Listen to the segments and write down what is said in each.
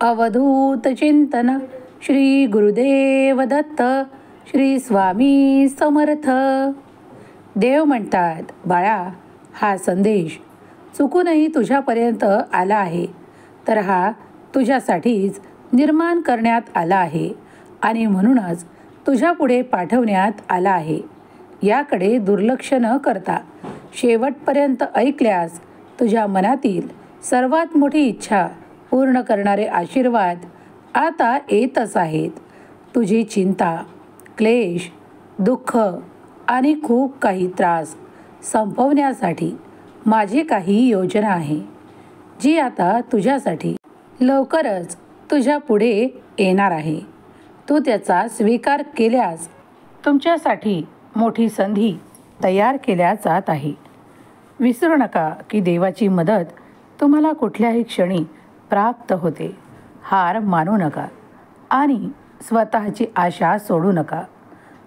अवधूत चिंतन श्री गुरुदेव दत्त श्री स्वामी समर्थ. देव म्हणतात, बाळा, हा संदेश चुकूनही तुझ्यापर्यंत आला आहे तर हा तुझ्यासाठीच निर्माण करण्यात आला आहे आणि म्हणूनच तुझ्यापुढे पाठवण्यात आला आहे. याकडे दुर्लक्ष न करता शेवटपर्यंत ऐकल्यास तुझ्या मनातील सर्वात मोठी इच्छा पूर्ण करणारे आशीर्वाद आता येतच आहेत. तुझी चिंता, क्लेश, दुःख आणि खूप काही त्रास संपवण्यासाठी माझी काही योजना आहे, जी आता तुझ्यासाठी लवकरच तुझ्या पुढे येणार आहे. तू त्याचा स्वीकार केल्यास तुमच्यासाठी मोठी संधी तयार केल्या जात आहे. विसरू नका की देवाची मदत तुम्हाला कुठल्याही क्षणी प्राप्त होते. हार मानू नका आणि स्वतःची आशा सोडू नका.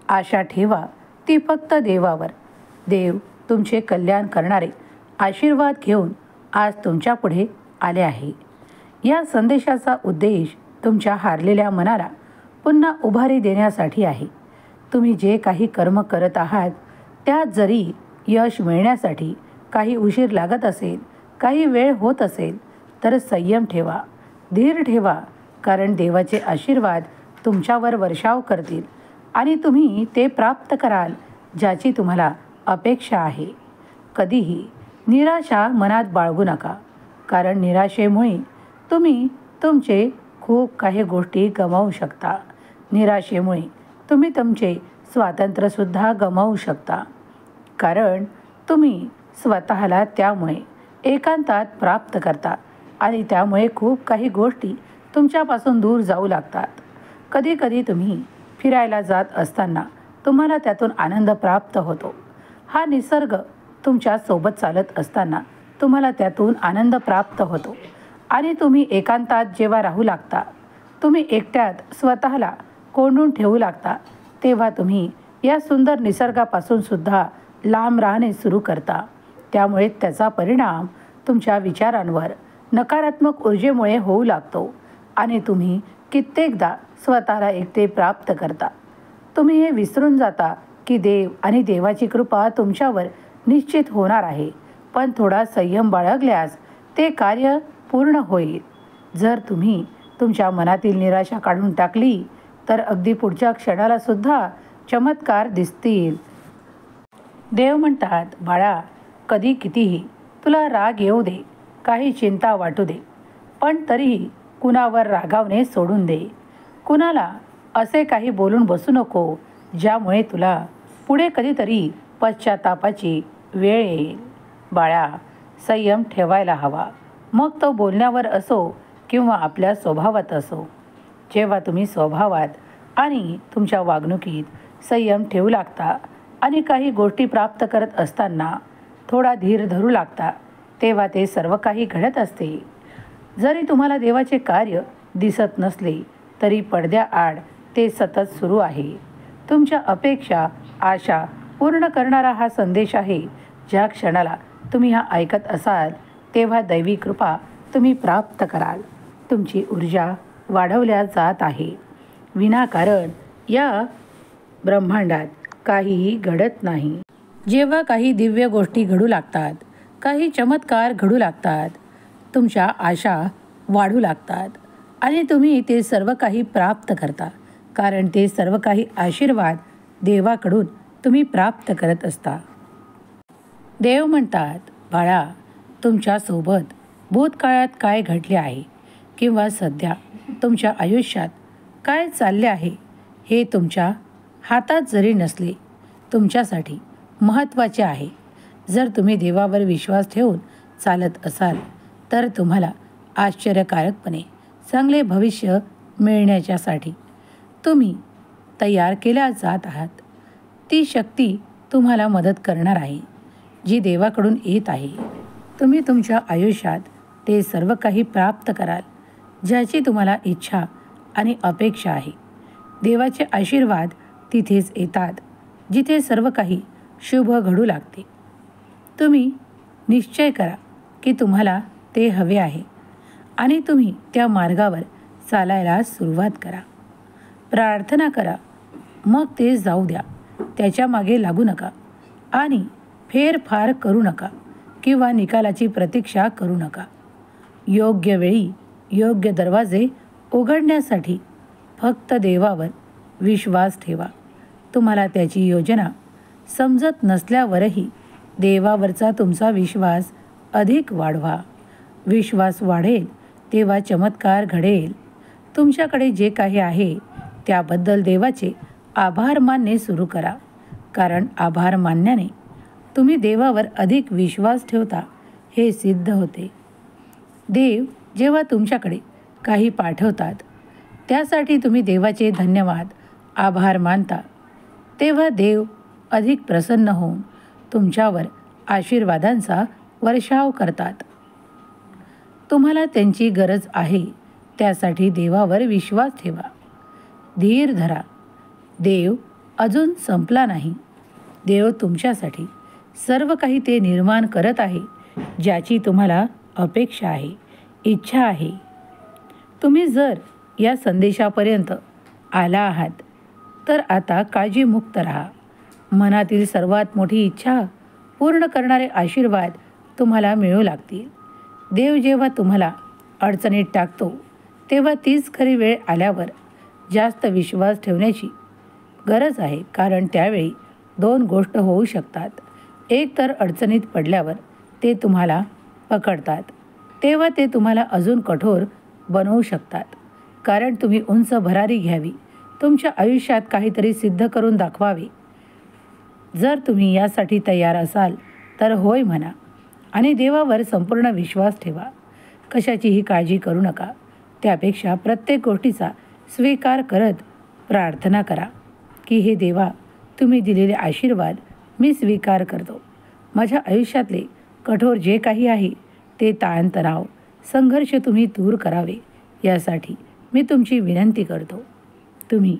आशा ठेवा ती फक्त देवावर. देव तुमचे कल्याण करणारे आशीर्वाद घेऊन आज तुमच्या पुढे आले आहे. या संदेशाचा उद्देश तुमच्या हारलेल्या मनाला पुन्हा उभारी देण्यासाठी आहे. तुम्ही जे काही कर्म करत आहात त्यात जरी यश मिळण्यासाठी काही उशीर लागत असेल, काही वेळ होत असेल, तर संयम ठेवा, धीर ठेवा, कारण देवाचे आशीर्वाद तुमच्यावर वर्षाव करतील आणि तुम्ही ते प्राप्त कराल ज्याची तुम्हाला अपेक्षा आहे. कधीही निराशा मनात बाळगू नका, कारण निराशेमुळे तुम्ही तुमचे खूप काही गोष्टी गमावू शकता. निराशेमुळे तुम्ही तुमचे स्वातंत्र्यसुद्धा गमावू शकता, कारण तुम्ही स्वतःला त्यामुळे एकांतात प्राप्त करता आणि त्यामुळे खूप काही गोष्टी तुमच्यापासून दूर जाऊ लागतात. कधीकधी तुम्ही फिरायला जात असताना तुम्हाला त्यातून आनंद प्राप्त होतो. हा निसर्ग तुमच्या सोबत चालत असताना तुम्हाला त्यातून आनंद प्राप्त होतो आणि तुम्ही एकांतात जेव्हा राहू लागता, तुम्ही एकट्यात स्वतःला कोंडून ठेवू लागता, तेव्हा तुम्ही या सुंदर निसर्गापासून सुद्धा लांब राहणे सुरू करता. त्यामुळे त्याचा परिणाम तुमच्या विचारांवर नकारात्मक ऊर्जेमुळे होऊ लागतो आणि तुम्ही कित्येकदा स्वतःला एकटे प्राप्त करता. तुम्ही हे विसरून जाता की देव आणि देवाची कृपा तुमच्यावर निश्चित होणार आहे, पण थोडा संयम बाळगल्यास ते कार्य पूर्ण होईल. जर तुम्ही तुमच्या मनातील निराशा काढून टाकली तर अगदी पुढच्या क्षणाला सुद्धा चमत्कार दिसतील. देव म्हणतात, बाळा, कधी कितीही तुला राग येऊ दे, काही चिंता वाटू दे, पण तरीही कुणावर रागावणे सोडून दे. कुणाला असे काही बोलून बसू नको ज्यामुळे तुला पुढे कधीतरी पश्चातापाची वेळ येईल. बाळा, संयम ठेवायला हवा, मग तो बोलण्यावर असो किंवा आपल्या स्वभावात असो. जेव्हा तुम्ही स्वभावात आणि तुमच्या वागणुकीत संयम ठेवू लागता आणि काही गोष्टी प्राप्त करत असताना थोडा धीर धरू लागता, तेव्हा ते सर्व काही घडत असते. जरी तुम्हाला देवाचे कार्य दिसत नसले तरी पडद्याआड ते सतत सुरू आहे. तुमच्या अपेक्षा, आशा पूर्ण करणारा हा संदेश आहे. ज्या क्षणाला तुम्ही हा ऐकत असाल तेव्हा दैवी कृपा तुम्ही प्राप्त कराल. तुमची ऊर्जा वाढवल्या जात आहे. विनाकारण या ब्रह्मांडात काहीही घडत नाही. जेव्हा काही दिव्य गोष्टी घडू लागतात, काही चमत्कार घडू लागतात, तुमच्या आशा वाढू लागतात आणि तुम्ही ते सर्व काही प्राप्त करता, कारण ते सर्व काही आशीर्वाद देवाकडून तुम्ही प्राप्त करत असता. देव म्हणतात, बाळा, तुमच्यासोबत भूतकाळात काय घडले आहे किंवा सध्या तुमच्या आयुष्यात काय चालले आहे हे तुमच्या हातात जरी नसले, तुमच्यासाठी महत्त्वाचे आहे. जर तुम्ही देवावर विश्वास ठेवून चालत असाल तर तुम्हाला आश्चर्यकारकपणे चांगले भविष्य मिळण्याच्यासाठी तुम्ही तयार केल्या जात आहात. ती शक्ती तुम्हाला मदत करणार आहे, जी देवाकडून येत आहे. तुम्ही तुमच्या आयुष्यात ते सर्व काही प्राप्त कराल ज्याची तुम्हाला इच्छा आणि अपेक्षा आहे. देवाचे आशीर्वाद तिथेच येतात जिथे सर्व काही शुभ घडू लागते. तुम्ही निश्चय करा की तुम्हाला ते हवे आहे आणि तुम्ही त्या मार्गावर चालायला सुरुवात करा. प्रार्थना करा, मग ते जाऊ द्या. त्याच्या मागे लागू नका आणि फेरफार करू नका किंवा निकालाची प्रतीक्षा करू नका. योग्य वेळी योग्य दरवाजे उघडण्यासाठी फक्त देवावर विश्वास ठेवा. तुम्हाला त्याची योजना समजत नसल्यावरही देवावरचा तुमचा विश्वास अधिक वाढवा. विश्वास वाढेल तेव्हा चमत्कार घडेल. तुमच्याकडे जे काही आहे त्याबद्दल देवाचे आभार मानणे सुरू करा, कारण आभार मानण्याने तुम्ही देवावर अधिक विश्वास ठेवता हे सिद्ध होते. देव जेव्हा तुमच्याकडे काही पाठवतात त्यासाठी तुम्ही देवाचे धन्यवाद आभार मानता, तेव्हा देव अधिक प्रसन्न होऊन तुमच्यावर आशीर्वादांचा वर्षाव करतात. तुम्हाला त्यांची गरज आहे त्यासाठी देवावर विश्वास ठेवा. धीर धरा. देव अजून संपला नाही. देव तुमच्यासाठी सर्व काही ते निर्माण करत आहे ज्याची तुम्हाला अपेक्षा आहे, इच्छा आहे. तुम्ही जर या संदेशापर्यंत आला आहात तर आता काळजीमुक्त राहा. मनातील सर्वात मोठी इच्छा पूर्ण करणारे आशीर्वाद तुम्हाला मिळू लागतील. देव जेव्हा तुम्हाला अडचणीत टाकतो तेव्हा तीच खरी वेळ आल्यावर जास्त विश्वास ठेवण्याची गरज आहे, कारण त्यावेळी दोन गोष्ट होऊ शकतात. एक तर अडचणीत पडल्यावर ते तुम्हाला पकडतात, तेव्हा ते तुम्हाला अजून कठोर बनवू शकतात, कारण तुम्ही उंच भरारी घ्यावी, तुमच्या आयुष्यात काहीतरी सिद्ध करून दाखवावे. जर तुम्ही यासाठी तयार असाल तर होय म्हणा आणि देवावर संपूर्ण विश्वास ठेवा. कशाचीही काळजी करू नका. त्यापेक्षा प्रत्येक गोष्टीचा स्वीकार करत प्रार्थना करा की हे देवा, तुम्ही दिलेले आशीर्वाद मी स्वीकार करतो. माझ्या आयुष्यातले कठोर जे काही आहे ते ताणतणाव, संघर्ष तुम्ही दूर करावे यासाठी मी तुमची विनंती करतो. तुम्ही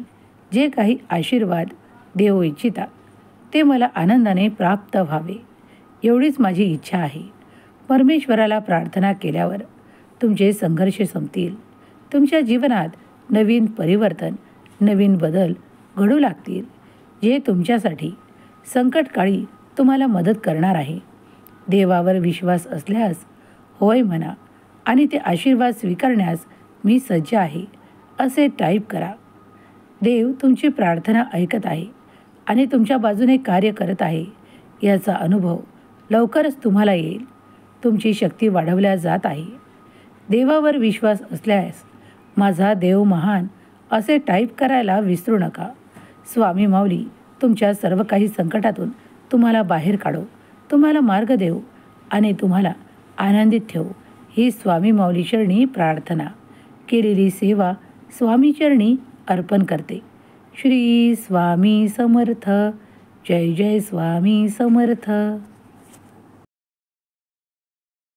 जे काही आशीर्वाद देऊ इच्छिता ते मला आनंदाने प्राप्त व्हावे एवढीच माझी इच्छा आहे. परमेश्वराला प्रार्थना केल्यावर तुमचे संघर्ष संपतील. तुमच्या जीवनात नवीन परिवर्तन, नवीन बदल घडू लागतील, जे तुमच्यासाठी संकटकाळी तुम्हाला मदत करणार आहे. देवावर विश्वास असल्यास होय म्हणा आणि ते आशीर्वाद स्वीकारण्यास मी सज्ज आहे असे टाईप करा. देव तुमची प्रार्थना ऐकत आहे आणि तुमच्या बाजूने कार्य करत आहे याचा अनुभव लवकरच तुम्हाला येईल. तुमची शक्ती वाढवल्या जात आहे. देवावर विश्वास असल्यास माझा देव महान असे टाईप करायला विसरू नका. स्वामी माऊली तुमच्या सर्व काही संकटातून तुम्हाला बाहेर काढो, तुम्हाला मार्ग देऊ आणि तुम्हाला आनंदित ठेवू ही स्वामी माऊली चरणी प्रार्थना. केलेली सेवा स्वामी चरणी अर्पण करते. श्री स्वामी समर्थ. जय जय स्वामी समर्थ.